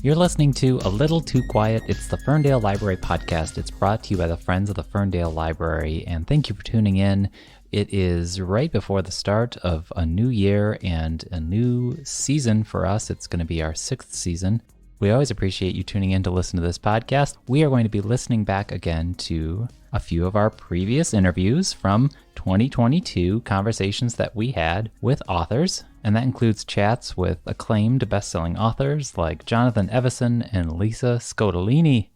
You're listening to A Little Too Quiet. It's the Ferndale Library podcast. It's brought to you by the Friends of the Ferndale Library, and thank you for tuning in. It is right before the start of a new year and a new season for us. It's going to be our 6th season. We always appreciate you tuning in to listen to this podcast. We are going to be listening back again to a few of our previous interviews from 2022, conversations that we had with authors, and that includes chats with acclaimed best-selling authors like Jonathan Evison and Lisa Scottoline.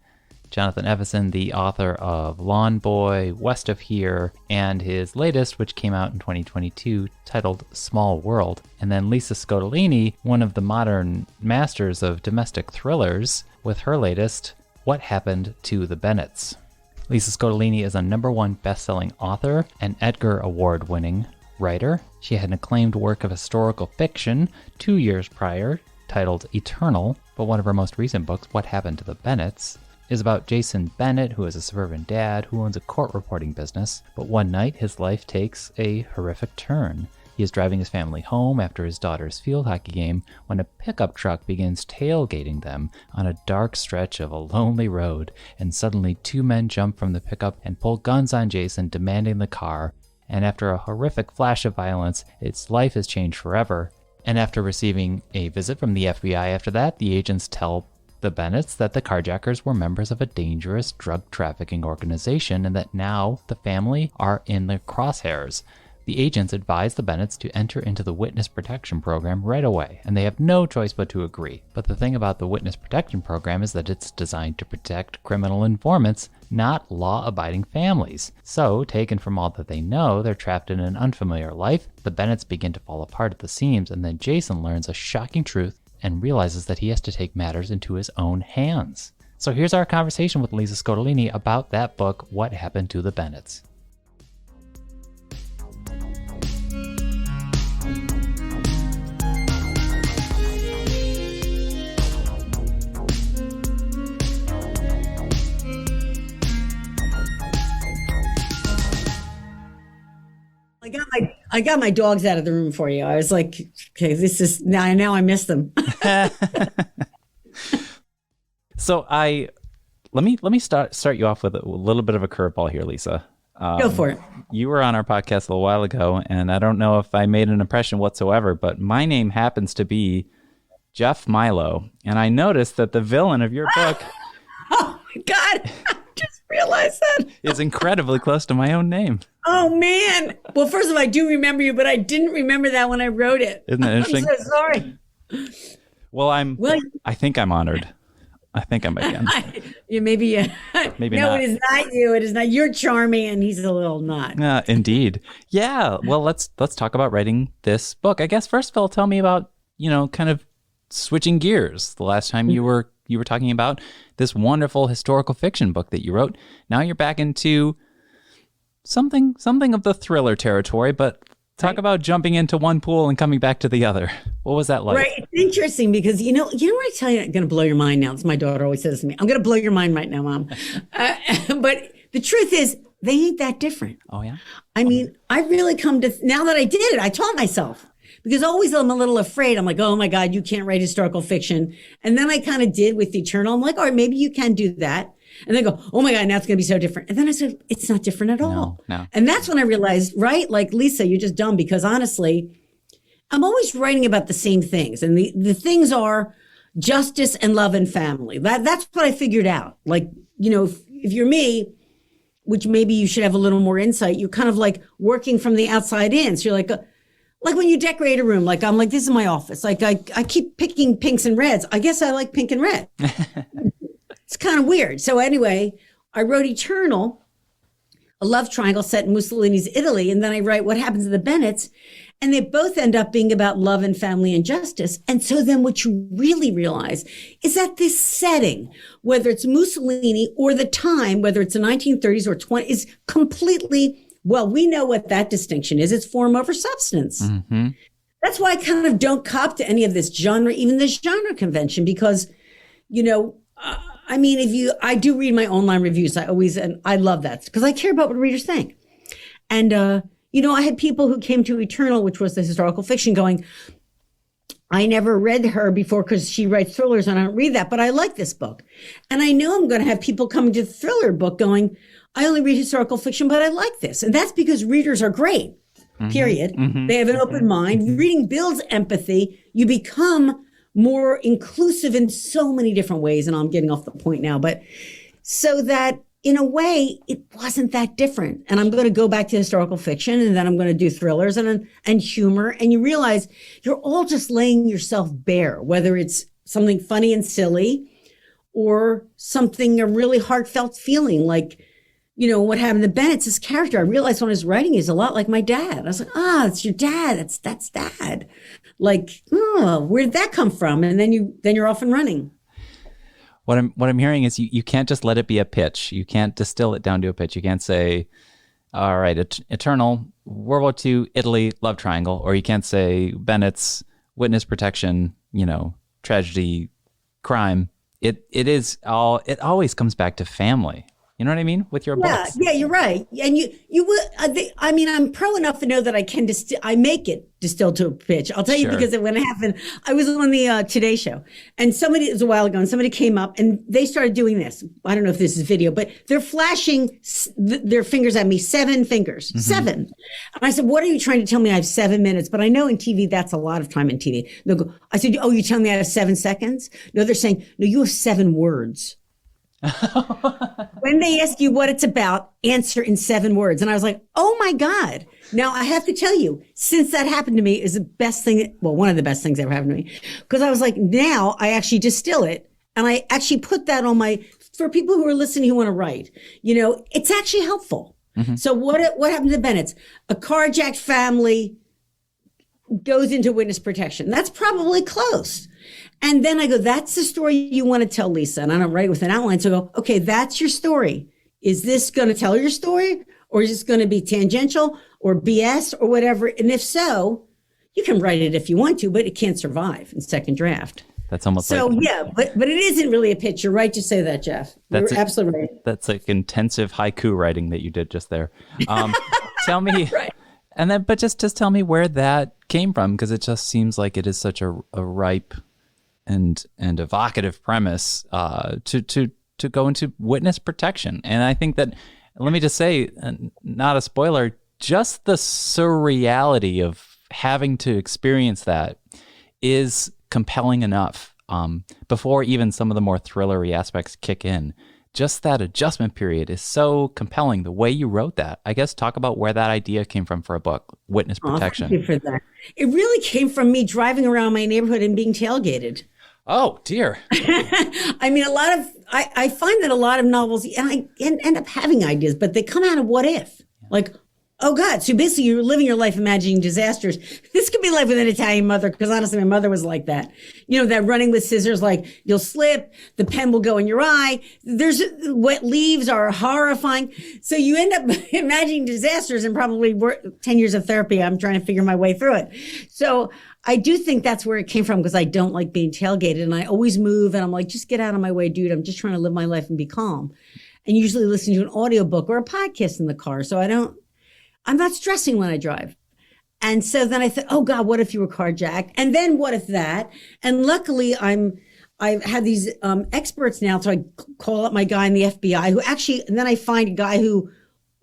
Jonathan Evison, the author of Lawn Boy, West of Here, and his latest, which came out in 2022, titled Small World. And then Lisa Scottoline, one of the modern masters of domestic thrillers, with her latest, What Happened to the Bennetts. Lisa Scottoline is a #1 best-selling author, an Edgar Award-winning writer. She had an acclaimed work of historical fiction 2 years prior, titled Eternal, but one of her most recent books, What Happened to the Bennetts, is about Jason Bennett, who is a suburban dad who owns a court reporting business, but one night his life takes a horrific turn. He is driving his family home after his daughter's field hockey game when a pickup truck begins tailgating them on a dark stretch of a lonely road, and suddenly 2 men jump from the pickup and pull guns on Jason, demanding the car. And after a horrific flash of violence, its life is changed forever. And after receiving a visit from the FBI after that, the agents tell the Bennetts that the carjackers were members of a dangerous drug trafficking organization and that now the family are in the crosshairs. The agents advise the Bennetts to enter into the witness protection program right away, and they have no choice but to agree. But the thing about the witness protection program is that it's designed to protect criminal informants, not law-abiding families. So, taken from all that they know, they're trapped in an unfamiliar life. The Bennetts begin to fall apart at the seams, and then Jason learns a shocking truth and realizes that he has to take matters into his own hands. So here's our conversation with Lisa Scottoline about that book, What Happened to the Bennetts. I got my dogs out of the room for you. I was like, okay, this is now I miss them. So let me start you off with a little bit of a curveball here, Lisa. Go for it. You were on our podcast a little while ago, and I don't know if I made an impression whatsoever, but my name happens to be Jeff Milo, and I noticed that the villain of your book Oh my God. I just realized that. is incredibly close to my own name. Oh man. Well, first of all, I do remember you, but I didn't remember that when I wrote it. Isn't that interesting? I'm so sorry. Well, I think I'm honored. I think I'm again. Maybe Maybe no, not. it is not you. It is not. You're charming, and he's a little not. Indeed. Yeah. Well, let's talk about writing this book. I guess first of all, tell me about, kind of switching gears. The last time you were talking about this wonderful historical fiction book that you wrote. Now you're back into something of the thriller territory, but talk about jumping into one pool and coming back to the other. What was that like? Right. It's interesting because, what I tell you, I'm going to blow your mind now. It's my daughter always says to me, I'm going to blow your mind right now, Mom. But the truth is, they ain't that different. Oh, yeah? I mean, I really come to, now that I did it, I taught myself. Because always I'm a little afraid. I'm like, oh my God, you can't write historical fiction. And then I kind of did with Eternal. I'm like, all right, maybe you can do that. And then go, oh my God, now it's going to be so different. And then I said, it's not different at all. No. And that's when I realized, right? Like, Lisa, you're just dumb because honestly, I'm always writing about the same things. And the things are justice and love and family. That's what I figured out. Like, if you're me, which maybe you should have a little more insight, you're kind of like working from the outside in. So you're like when you decorate a room, like I'm like, this is my office. Like I keep picking pinks and reds. I guess I like pink and red. It's kind of weird. So anyway, I wrote Eternal, a love triangle set in Mussolini's Italy. And then I write What Happens to the Bennetts. And they both end up being about love and family and justice. And so then what you really realize is that this setting, whether it's Mussolini or the time, whether it's the 1930s or 20s, is completely, well, we know what that distinction is. It's form over substance. Mm-hmm. That's why I kind of don't cop to any of this genre, even this genre convention, because, I do read my online reviews. And I love that because I care about what readers think. And, I had people who came to Eternal, which was the historical fiction, going, I never read her before because she writes thrillers and I don't read that, but I like this book. And I know I'm going to have people coming to the thriller book going, I only read historical fiction, but I like this. And that's because readers are great, period. They have an open mind. Reading builds empathy. You become more inclusive in so many different ways. And I'm getting off the point now, but so that in a way, it wasn't that different. And I'm going to go back to historical fiction, and then I'm going to do thrillers and humor. And you realize you're all just laying yourself bare, whether it's something funny and silly or something, a really heartfelt feeling like, you know, what happened to Bennett's, his character. I realized when I was writing, he's a lot like my dad. I was like, it's your dad. That's dad. Like, where did that come from? And then you're off and running. What I'm hearing is you can't just let it be a pitch. You can't distill it down to a pitch. You can't say, all right, Eternal, World War II, Italy, love triangle. Or you can't say Bennett's, witness protection, you know, tragedy, crime. It always comes back to family. You know what I mean? With your books. Yeah, you're right. And you would, I mean, I'm pro enough to know that I can I make it distilled to a pitch. I'll tell you because when it happened, I was on the Today Show, and it was a while ago, and somebody came up and they started doing this. I don't know if this is video, but they're flashing their fingers at me, 7 fingers, 7. And I said, what are you trying to tell me? I have 7 minutes, but I know in TV, that's a lot of time in TV. They'll go, I said, oh, you tell me I have 7 seconds? No, they're saying, no, you have 7 words. When they ask you what it's about, answer in 7 words. And I was like, oh my God. Now I have to tell you, since that happened to me is the best thing, one of the best things that ever happened to me. Because I was like, now I actually distill it. And I actually put that on for people who are listening who want to write, you know, it's actually helpful. So what happened to Bennett's? A carjacked family goes into witness protection. That's probably close. And then I go, that's the story you want to tell, Lisa. And I don't write with an outline. So I go, okay, that's your story. Is this going to tell your story? Or is this going to be tangential or BS or whatever? And if so, you can write it if you want to, but it can't survive in second draft. That's almost so, but it isn't really a pitch. You're right to say that, Jeff. You're absolutely right. That's like intensive haiku writing that you did just there. Tell me, right. And then, but just tell me where that came from, because it just seems like it is such a ripe and evocative premise to go into witness protection. And I think that, let me just say, not a spoiler, just the surreality of having to experience that is compelling enough before even some of the more thrillery aspects kick in. Just that adjustment period is so compelling, the way you wrote that. I guess talk about where that idea came from for a book, Witness Protection. Thank you for that. It really came from me driving around my neighborhood and being tailgated. Oh, dear. I mean, I find that a lot of novels, and I end up having ideas, but they come out of what if. Like, oh God. So basically you're living your life imagining disasters. This could be life with an Italian mother, because honestly, my mother was like that. You know, that running with scissors, like you'll slip, the pen will go in your eye. There's wet leaves are horrifying. So you end up imagining disasters, and probably 10 years of therapy, I'm trying to figure my way through it. So I do think that's where it came from, because I don't like being tailgated, and I always move, and I'm like, just get out of my way, dude. I'm just trying to live my life and be calm. And usually listen to an audiobook or a podcast in the car. So I'm not stressing when I drive. And so then I thought, oh God, what if you were carjacked? And then what if that? And luckily I've had these experts now. So I call up my guy in the FBI who actually, and then I find a guy who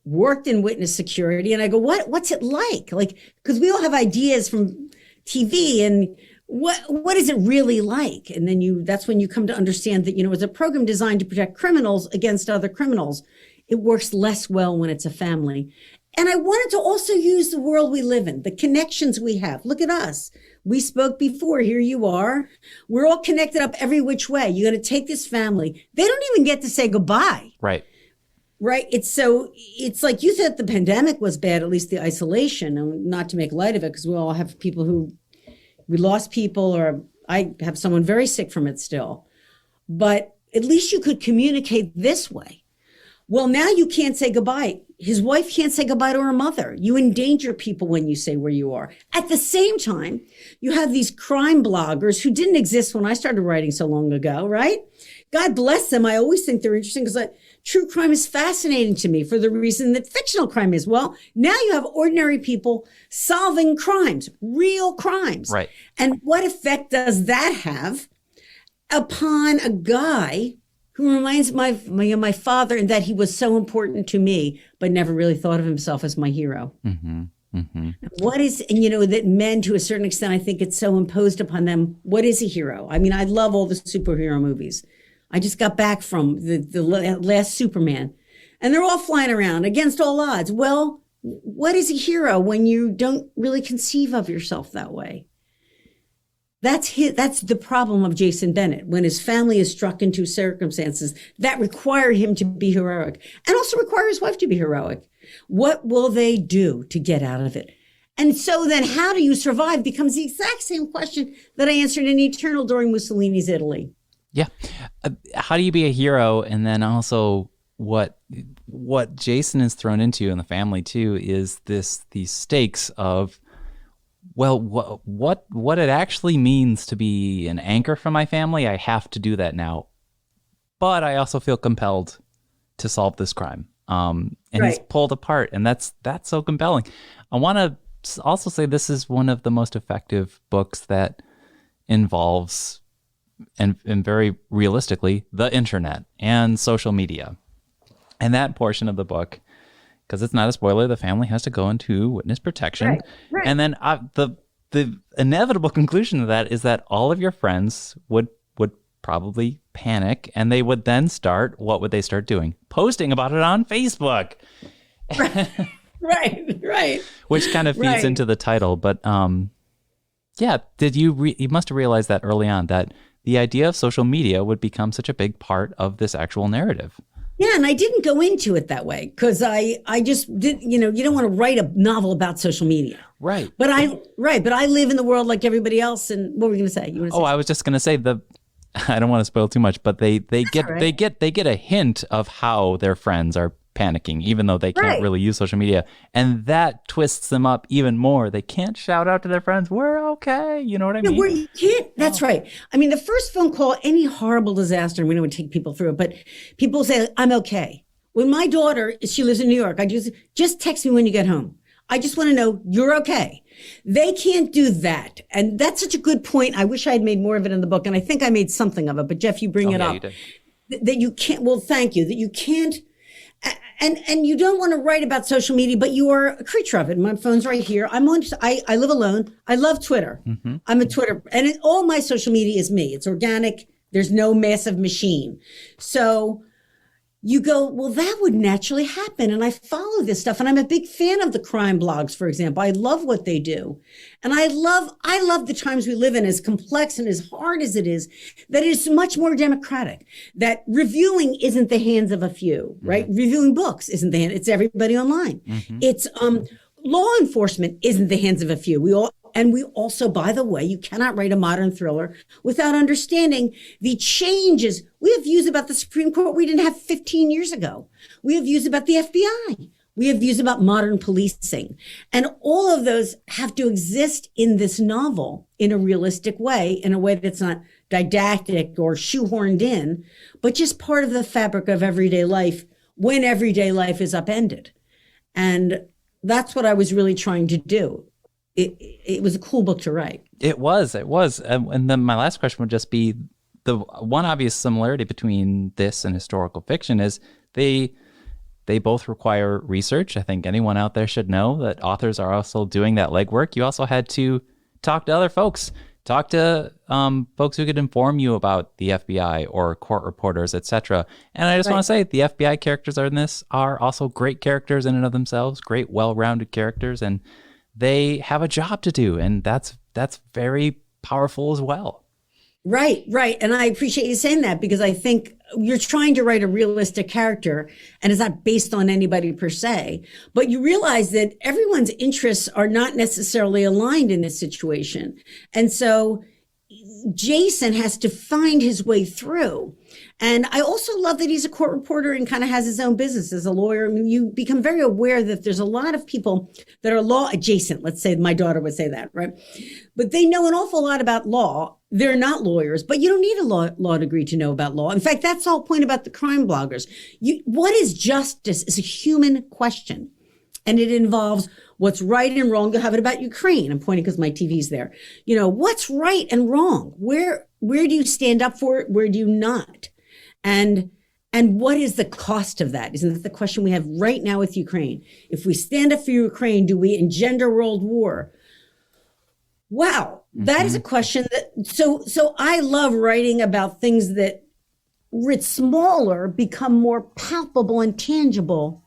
worked in witness security. And I go, what's it like? Like, because we all have ideas from TV, and what is it really like? And then that's when you come to understand that, you know, it's a program designed to protect criminals against other criminals. It works less well when it's a family. And I wanted to also use the world we live in, the connections we have. Look at us. We spoke before. Here you are. We're all connected up every which way. You got to take this family. They don't even get to say goodbye. Right. Right. It's like you said the pandemic was bad, at least the isolation, and not to make light of it, because we all have we lost people, or I have someone very sick from it still. But at least you could communicate this way. Well, now you can't say goodbye. His wife can't say goodbye to her mother. You endanger people when you say where you are. At the same time, you have these crime bloggers who didn't exist when I started writing so long ago, right? God bless them. I always think they're interesting, because true crime is fascinating to me for the reason that fictional crime is. Well, now you have ordinary people solving crimes, real crimes. Right. And what effect does that have upon a guy who reminds me of my father, and that he was so important to me, but never really thought of himself as my hero? Mm-hmm. Mm-hmm. What is, and that men, to a certain extent, I think it's so imposed upon them. What is a hero? I mean, I love all the superhero movies. I just got back from the last Superman, and they're all flying around against all odds. Well, what is a hero when you don't really conceive of yourself that way? That's the problem of Jason Bennett, when his family is struck into circumstances that require him to be heroic, and also require his wife to be heroic. What will they do to get out of it? And so then how do you survive becomes the exact same question that I answered in Eternal during Mussolini's Italy. Yeah. How do you be a hero? And then also what Jason is thrown into in the family too is these stakes of, well, what it actually means to be an anchor for my family. I have to do that now, but I also feel compelled to solve this crime. And he's pulled apart, and that's so compelling. I want to also say this is one of the most effective books that involves, and very realistically, the internet and social media. And that portion of the book, because it's not a spoiler, the family has to go into witness protection. Right. And then the inevitable conclusion of that is that all of your friends would probably panic, and they would then what would they start doing? Posting about it on Facebook. Right. Which kind of feeds into the title. But yeah, did you must have realized that early on, that the idea of social media would become such a big part of this actual narrative. Yeah, and I didn't go into it that way because I just did. You don't want to write a novel about social media, right? But I live in the world like everybody else. And what were you going to say? I was just going to say I don't want to spoil too much, but they get a hint of how their friends are panicking, even though they can't really use social media, and that twists them up even more. They can't shout out to their friends, "We're okay." You know what I mean? You can't. That's right. I mean, the first phone call, any horrible disaster, and we don't want to take people through it, but people say, "I'm okay." When my daughter, she lives in New York, I just text me when you get home. I just want to know you're okay. They can't do that. And that's such a good point. I wish I had made more of it in the book. And I think I made something of it. But Jeff, you bring it up. You did. That you can't, well, thank you. That you can't, and you don't want to write about social media, but you are a creature of it. My phone's right here. I live alone. I love Twitter. Mm-hmm. I'm a Twitter, and all my social media is me. It's organic. There's no massive machine. So you go, well, that would naturally happen. And I follow this stuff. And I'm a big fan of the crime blogs, for example. I love what they do. And I love the times we live in, as complex and as hard as it is, that it is much more democratic, that reviewing isn't the hands of a few, right? Mm-hmm. Reviewing books isn't it's everybody online. Mm-hmm. It's, law enforcement isn't the hands of a few. We also, by the way, you cannot write a modern thriller without understanding the changes. We have views about the Supreme Court we didn't have 15 years ago. We have views about the FBI. We have views about modern policing. And all of those have to exist in this novel in a realistic way, in a way that's not didactic or shoehorned in, but just part of the fabric of everyday life when everyday life is upended. And that's what I was really trying to do. It was a cool book to write. It was. And then my last question would just be, the one obvious similarity between this and historical fiction is they both require research. I think anyone out there should know that authors are also doing that legwork. You also had to talk to other folks, talk to folks who could inform you about the FBI or court reporters, etc. And I just want to say the FBI characters in this are also great characters in and of themselves, great, well-rounded characters, and they have a job to do, and that's very powerful as well. Right. And I appreciate you saying that, because I think you're trying to write a realistic character, and it's not based on anybody per se, but you realize that everyone's interests are not necessarily aligned in this situation. And so Jason has to find his way through. And I also love that he's a court reporter and kind of has his own business as a lawyer. I mean, you become very aware that there's a lot of people that are law adjacent. Let's say my daughter would say that, right? But they know an awful lot about law, they're not lawyers, but you don't need a law degree to know about law. In fact, that's the whole point about the crime bloggers. What is justice is a human question, and it involves what's right and wrong. You'll have it about Ukraine. I'm pointing because my TV's there. What's right and wrong? Where do you stand up for it? Where do you not? And what is the cost of that? Isn't that the question we have right now with Ukraine? If we stand up for Ukraine, do we engender world war? Wow, that is a question that, so I love writing about things that, writ smaller, become more palpable and tangible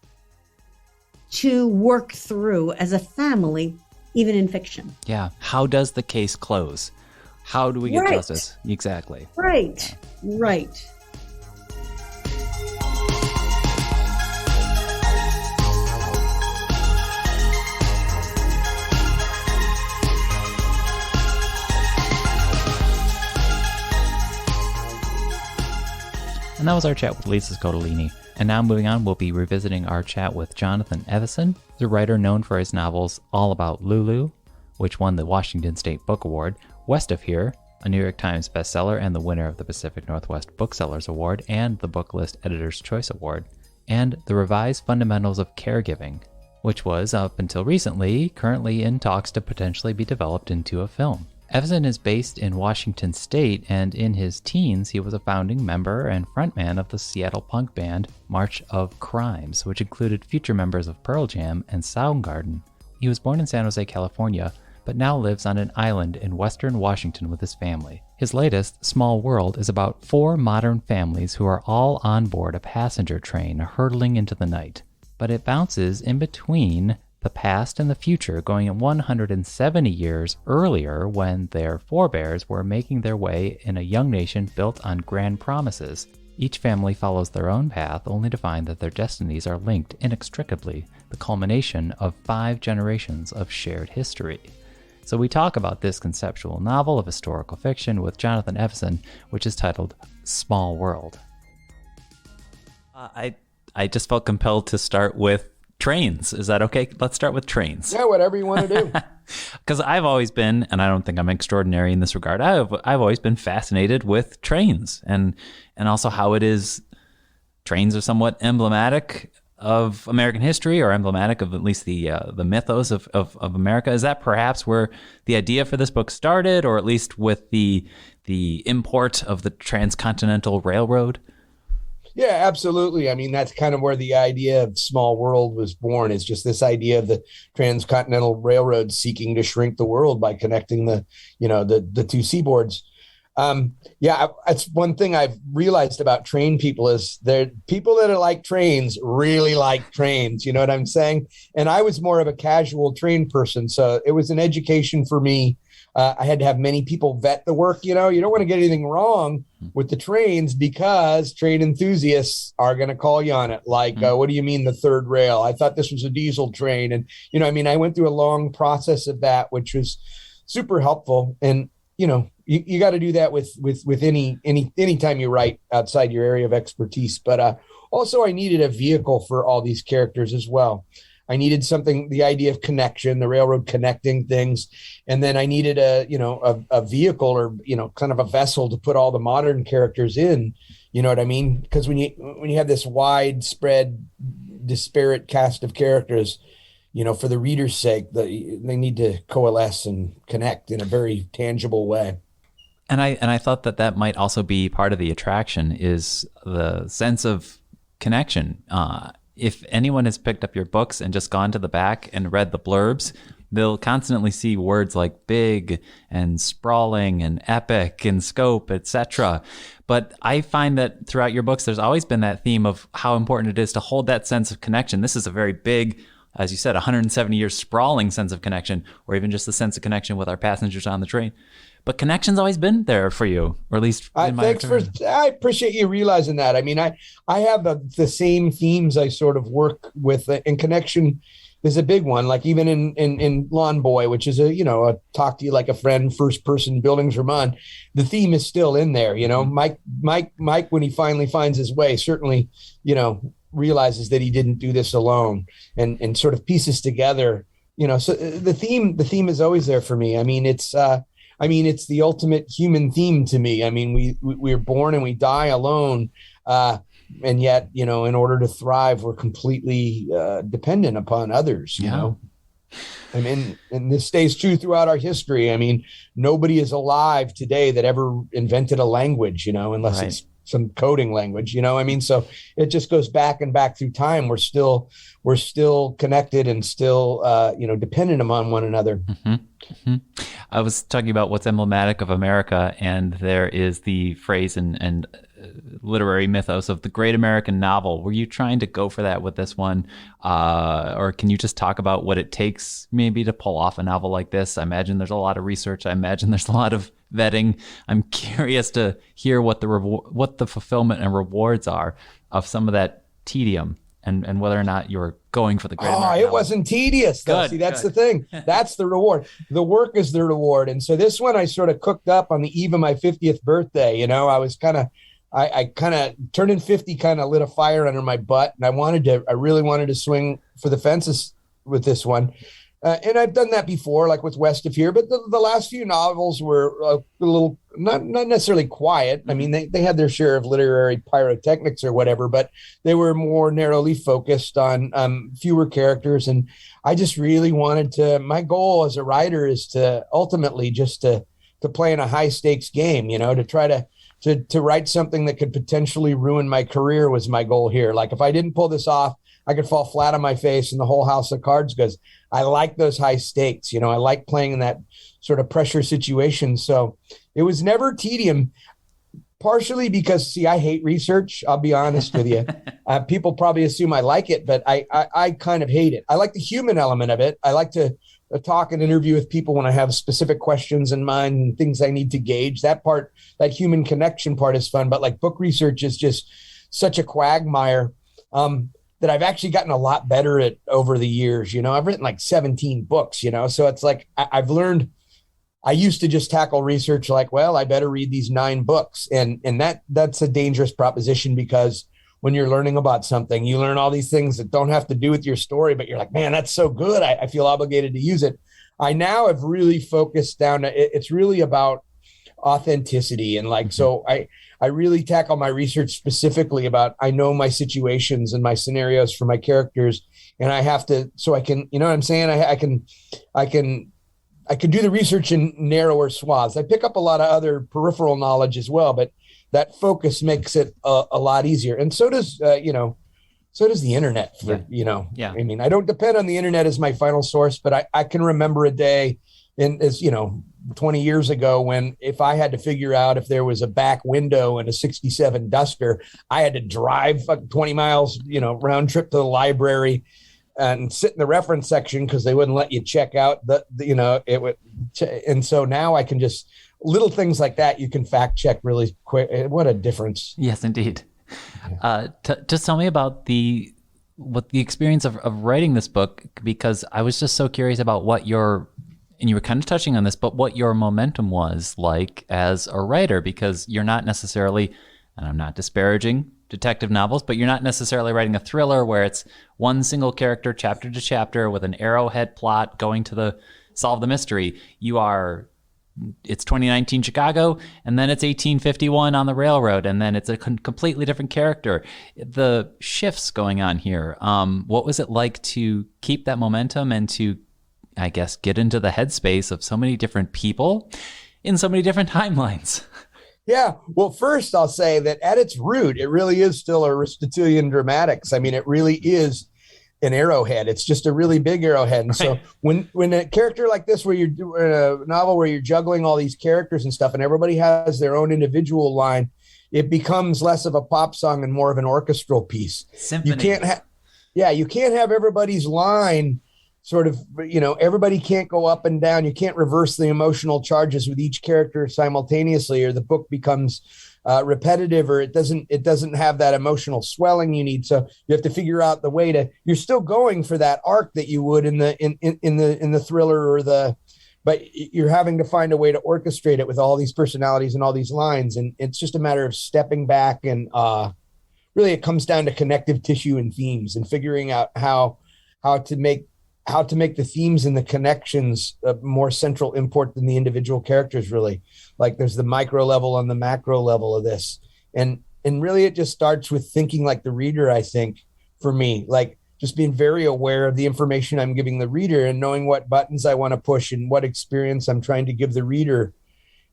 to work through as a family, even in fiction. Yeah. How does the case close? How do we get justice? Exactly. Right. And that was our chat with Lisa Scottoline. And now moving on, we'll be revisiting our chat with Jonathan Evison, the writer known for his novels All About Lulu, which won the Washington State Book Award, West of Here, a New York Times bestseller and the winner of the Pacific Northwest Booksellers Award and the Booklist Editor's Choice Award, and The Revised Fundamentals of Caregiving, which was, up until recently, currently in talks to potentially be developed into a film. Evison is based in Washington State, and in his teens, he was a founding member and frontman of the Seattle punk band March of Crimes, which included future members of Pearl Jam and Soundgarden. He was born in San Jose, California, but now lives on an island in western Washington with his family. His latest, Small World, is about 4 modern families who are all on board a passenger train hurtling into the night. But it bounces in between the past and the future, going 170 years earlier when their forebears were making their way in a young nation built on grand promises. Each family follows their own path, only to find that their destinies are linked inextricably, the culmination of 5 generations of shared history. So we talk about this conceptual novel of historical fiction with Jonathan Evison, which is titled Small World. I just felt compelled to start with trains. Is that okay? Let's start with trains. Yeah, whatever you want to do. Because I've always been, and I don't think I'm extraordinary in this regard, I've always been fascinated with trains and also how it is trains are somewhat emblematic of American history, or emblematic of at least the mythos of America. Is that perhaps where the idea for this book started, or at least with the import of the Transcontinental Railroad? Yeah, absolutely. I mean, that's kind of where the idea of Small World was born, is just this idea of the Transcontinental Railroad seeking to shrink the world by connecting the 2 seaboards. That's one thing I've realized about train people is they're people that are like trains really like trains. You know what I'm saying? And I was more of a casual train person. So it was an education for me. I had to have many people vet the work. You don't want to get anything wrong with the trains because train enthusiasts are going to call you on it. Like, what do you mean the third rail? I thought this was a diesel train. And, I went through a long process of that, which was super helpful. And, you got to do that with any time you write outside your area of expertise. But also I needed a vehicle for all these characters as well. I needed something, the idea of connection, the railroad connecting things. And then I needed a vehicle or, kind of a vessel to put all the modern characters in, you know what I mean? Because when you have this widespread, disparate cast of characters, for the reader's sake, they need to coalesce and connect in a very tangible way. And I thought that might also be part of the attraction, is the sense of connection. If anyone has picked up your books and just gone to the back and read the blurbs, they'll constantly see words like big and sprawling and epic and scope, etc. But I find that throughout your books, there's always been that theme of how important it is to hold that sense of connection. This is a very big, as you said, 170 years sprawling sense of connection, or even just the sense of connection with our passengers on the train. But connection's always been there for you, or at least in my experience. I appreciate you realizing that. I mean, I have the same themes I sort of work with, and connection is a big one. Like even in Lawn Boy, which is a talk to you like a friend, first person buildings Vermont, the theme is still in there. Mike, when he finally finds his way, certainly, realizes that he didn't do this alone, and sort of pieces together. So the theme is always there for me. I mean, it's I mean, it's the ultimate human theme to me. I mean, we're born and we die alone. And yet, in order to thrive, we're completely dependent upon others, you know? I mean, and this stays true throughout our history. I mean, nobody is alive today that ever invented a language, unless it's some coding language, I mean, so it just goes back and back through time. We're still connected and still, dependent upon one another. I was talking about what's emblematic of America, and there is the phrase and literary mythos of the great American novel. Were you trying to go for that with this one? Or can you just talk about what it takes maybe to pull off a novel like this? I imagine there's a lot of research. I imagine there's a lot of vetting. I'm curious to hear what the fulfillment and rewards are of some of that tedium, and whether or not you're going for the great American novel. Wasn't tedious, though. Good, See, that's the thing. That's the reward. The work is the reward. And so this one I sort of cooked up on the eve of my 50th birthday. I was I kind of turning 50, kind of lit a fire under my butt. And I really wanted to swing for the fences with this one. And I've done that before, like with West of Here, but the last few novels were a little, not necessarily quiet. I mean, they had their share of literary pyrotechnics or whatever, but they were more narrowly focused on fewer characters. And I just really wanted my goal as a writer is to ultimately just to play in a high stakes game, to try to write something that could potentially ruin my career was my goal here. Like if I didn't pull this off, I could fall flat on my face in the whole house of cards, because I like those high stakes. I like playing in that sort of pressure situation. So it was never tedium, partially because, see, I hate research. I'll be honest with you. People probably assume I like it, but I kind of hate it. I like the human element of it. I like to talk and interview with people when I have specific questions in mind and things I need to gauge. That human connection part is fun, but like book research is just such a quagmire that I've actually gotten a lot better at over the years. I've written like 17 books, so it's like I've learned. I used to just tackle research like, well, I better read these 9 books. And that's a dangerous proposition, because when you're learning about something, you learn all these things that don't have to do with your story, but you're like, man, that's so good. I feel obligated to use it. I now have really focused down to it's really about authenticity. And like, so I really tackle my research specifically about, I know my situations and my scenarios for my characters, and I have to, so I can, you know what I'm saying? I can do the research in narrower swaths. I pick up a lot of other peripheral knowledge as well, but that focus makes it a lot easier. And so does, so does the internet. Yeah. I mean, I don't depend on the internet as my final source, but I can remember a day 20 years ago when, if I had to figure out if there was a back window in a 67 Duster, I had to drive 20 miles, round trip to the library and sit in the reference section because they wouldn't let you check out it would. And so now I can just, little things like that, you can fact check really quick. What a difference. Yes, indeed. Just tell me about the experience of writing this book, because I was just so curious about and you were kind of touching on this, but what your momentum was like as a writer, because you're not necessarily, and I'm not disparaging detective novels, but you're not necessarily writing a thriller where it's one single character, chapter to chapter, with an arrowhead plot going to solve the mystery. It's 2019 Chicago, and then it's 1851 on the railroad, and then it's a completely different character. The shifts going on here. What was it like to keep that momentum and to, I guess, get into the headspace of so many different people in so many different timelines? Yeah. Well, first I'll say that at its root, it really is still Aristotelian dramatics. I mean, it really is an arrowhead. It's just a really big arrowhead. And so when a character like this, where you're doing a novel where you're juggling all these characters and stuff, and everybody has their own individual line, it becomes less of a pop song and more of an orchestral piece. Symphony. You can't have everybody's line sort of, everybody can't go up and down. You can't reverse the emotional charges with each character simultaneously, or the book becomes repetitive, or it doesn't have that emotional swelling you need. So you have to figure out the way you're still going for that arc that you would in the thriller but you're having to find a way to orchestrate it with all these personalities and all these lines. And it's just a matter of stepping back, and really it comes down to connective tissue and themes, and figuring out how to make how to make the themes and the connections a more central import than the individual characters. Really, like there's the micro level and the macro level of this, and really it just starts with thinking like the reader. I think for me, like just being very aware of the information I'm giving the reader and knowing what buttons I want to push and what experience I'm trying to give the reader.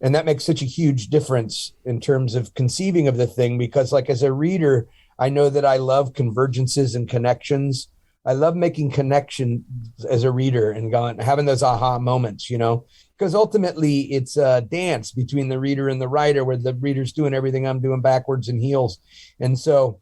And that makes such a huge difference in terms of conceiving of the thing, because like as a reader, I know that I love convergences and connections. I love making connections as a reader and having those aha moments, because ultimately it's a dance between the reader and the writer, where the reader's doing everything I'm doing backwards and heels. And so,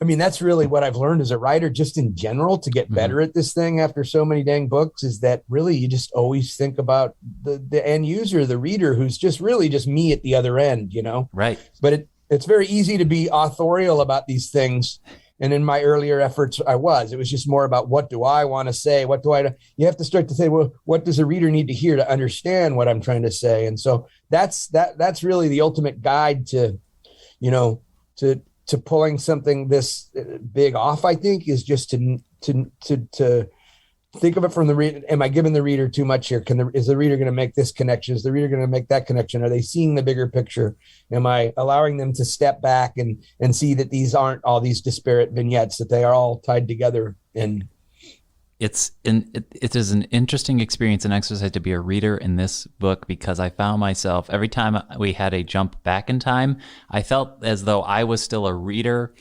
I mean, that's really what I've learned as a writer, just in general, to get better at this thing after so many dang books, is that really you just always think about the end user, the reader, who's just really just me at the other end, Right. But it's very easy to be authorial about these things. And in my earlier efforts, it was just more about, what do I want to say? You have to start to say, well, what does a reader need to hear to understand what I'm trying to say? And so that's really the ultimate guide to pulling something this big off, I think, is just to think of it from the reader. Am I giving the reader too much here? Is the reader going to make this connection? Is the reader going to make that connection? Are they seeing the bigger picture? Am I allowing them to step back and see that these aren't all these disparate vignettes, that they are all tied together? And it is an interesting experience and exercise to be a reader in this book, because I found myself, every time we had a jump back in time, I felt as though I was still a reader.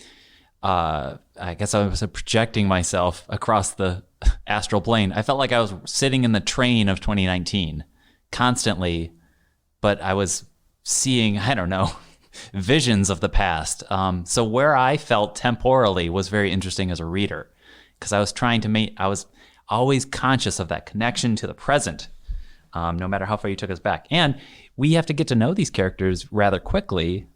I guess I was projecting myself across the astral plane. I felt like I was sitting in the train of 2019 constantly, but I was seeing, I don't know, visions of the past. So where I felt temporally was very interesting as a reader, because I was always conscious of that connection to the present, no matter how far you took us back. And we have to get to know these characters rather quickly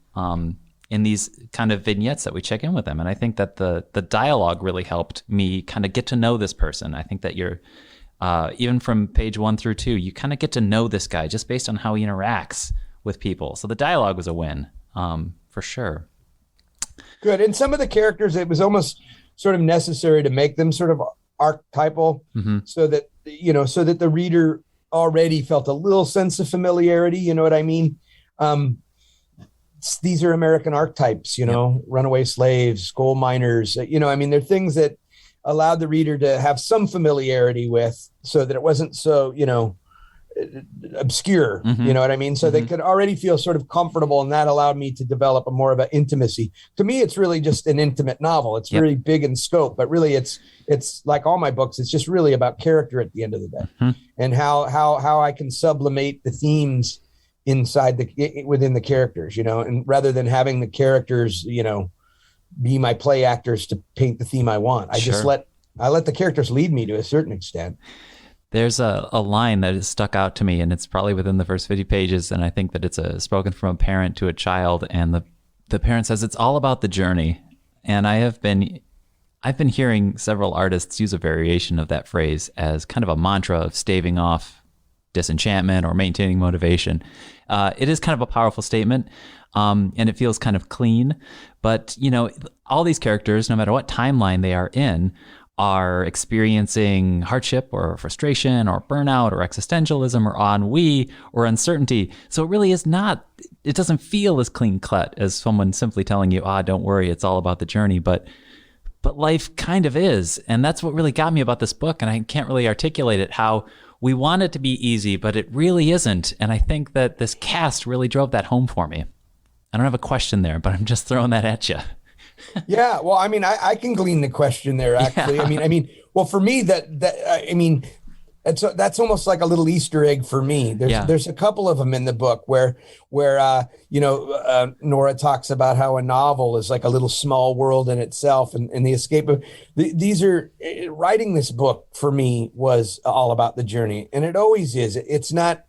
in these kind of vignettes that we check in with them. And I think that the dialogue really helped me kind of get to know this person. I think that you're, even from page 1 through 2, you kind of get to know this guy just based on how he interacts with people. So the dialogue was a win, for sure. Good. And some of the characters, it was almost sort of necessary to make them sort of archetypal, so that the reader already felt a little sense of familiarity. You know what I mean? These are American archetypes, runaway slaves, coal miners, they're things that allowed the reader to have some familiarity with, so that it wasn't so, obscure, you know what I mean? So they could already feel sort of comfortable, and that allowed me to develop a more of an intimacy. To me, it's really just an intimate novel. It's really big in scope, but really it's like all my books, it's just really about character at the end of the day, and how I can sublimate the themes within the characters, and rather than having the characters, be my play actors to paint the theme I want. I let the characters lead me to a certain extent. There's a line that has stuck out to me, and it's probably within the first 50 pages, and I think that it's spoken from a parent to a child, and the parent says it's all about the journey. And I've been hearing several artists use a variation of that phrase as kind of a mantra of staving off disenchantment or maintaining motivation. It is kind of a powerful statement, and it feels kind of clean. But, all these characters, no matter what timeline they are in, are experiencing hardship or frustration or burnout or existentialism or ennui or uncertainty. So it really is not, it doesn't feel as clean cut as someone simply telling you, don't worry, it's all about the journey. But life kind of is. And that's what really got me about this book. And I can't really articulate it, how we want it to be easy, but it really isn't. And I think that this cast really drove that home for me. I don't have a question there, but I'm just throwing that at you. Yeah, well, I can glean the question there, actually. Yeah. Well, for me, that's almost like a little Easter egg for me. There's a couple of them in the book where Nora talks about how a novel is like a little small world in itself, and the escape of these are writing this book for me was all about the journey, and it always is. It's not.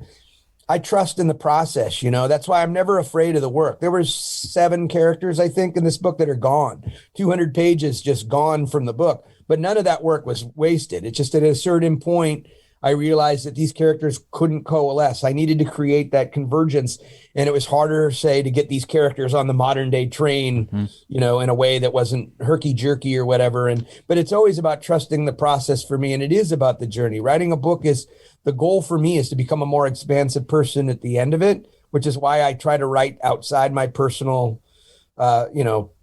I trust in the process, that's why I'm never afraid of the work. There were 7 characters, I think, in this book that are gone, 200 pages just gone from the book, but none of that work was wasted. It's just at a certain point, I realized that these characters couldn't coalesce. I needed to create that convergence. And it was harder, say, to get these characters on the modern day train, in a way that wasn't herky jerky or whatever. But it's always about trusting the process for me. And it is about the journey. Writing a book is the goal for me is to become a more expansive person at the end of it, which is why I try to write outside my personal,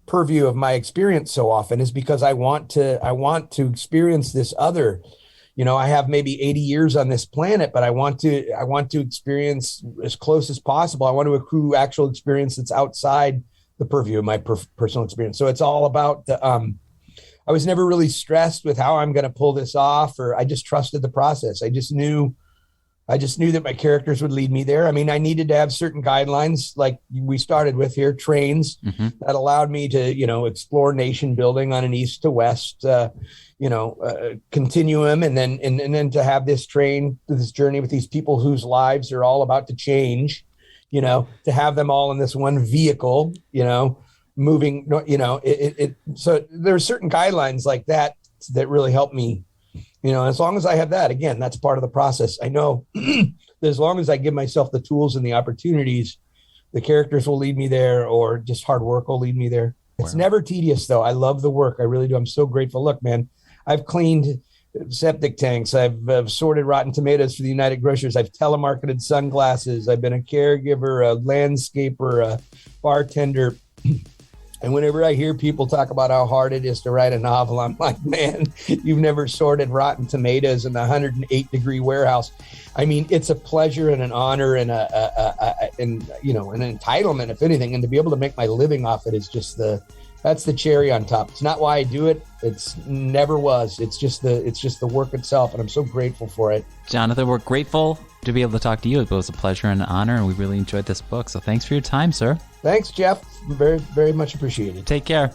purview of my experience so often, is because I want to experience this other. I have maybe 80 years on this planet, but I want to experience as close as possible. I want to accrue actual experience that's outside the purview of my personal experience. So it's all about I was never really stressed with how I'm going to pull this off, or I just trusted the process. I just knew that my characters would lead me there. I mean, I needed to have certain guidelines, like we started with here, trains that allowed me to, explore nation building on an east to west, continuum, and then to have this journey with these people whose lives are all about to change, to have them all in this one vehicle, moving, so there are certain guidelines like that really help me. As long as I have that, again, that's part of the process. I know that as long as I give myself the tools and the opportunities, the characters will lead me there, or just hard work will lead me there. Wow. It's never tedious, though. I love the work. I really do. I'm so grateful. Look, man, I've cleaned septic tanks. I've sorted rotten tomatoes for the United Grocers. I've telemarketed sunglasses. I've been a caregiver, a landscaper, a bartender. And whenever I hear people talk about how hard it is to write a novel, I'm like, man, you've never sorted rotten tomatoes in a 108-degree warehouse. I mean, it's a pleasure and an honor and an entitlement, if anything. And to be able to make my living off it is just that's the cherry on top. It's not why I do it. It's never was. It's just the work itself, and I'm so grateful for it. Jonathan, we're grateful to be able to talk to you. It was a pleasure and an honor, and we really enjoyed this book. So thanks for your time, sir. Thanks, Jeff. Very, very much appreciated. Take care.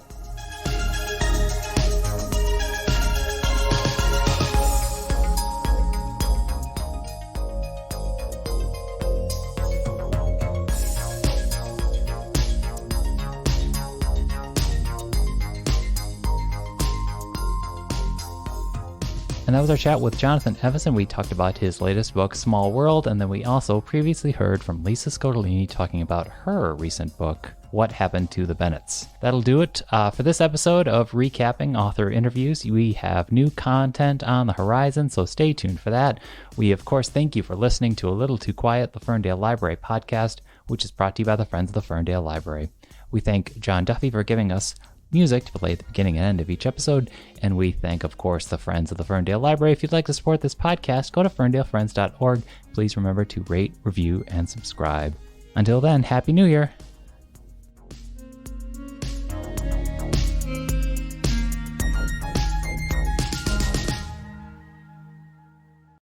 And that was our chat with Jonathan Evison. We talked about his latest book, Small World, and then we also previously heard from Lisa Scottoline talking about her recent book, What Happened to the Bennetts. That'll do it for this episode of Recapping Author Interviews. We have new content on the horizon, so stay tuned for that. We, of course, thank you for listening to A Little Too Quiet, the Ferndale Library podcast, which is brought to you by the Friends of the Ferndale Library. We thank John Duffy for giving us music to play at the beginning and end of each episode, and we thank, of course, the Friends of the Ferndale Library. If you'd like to support this podcast, go to ferndalefriends.org. Please remember to rate, review, and subscribe. Until then, Happy New Year!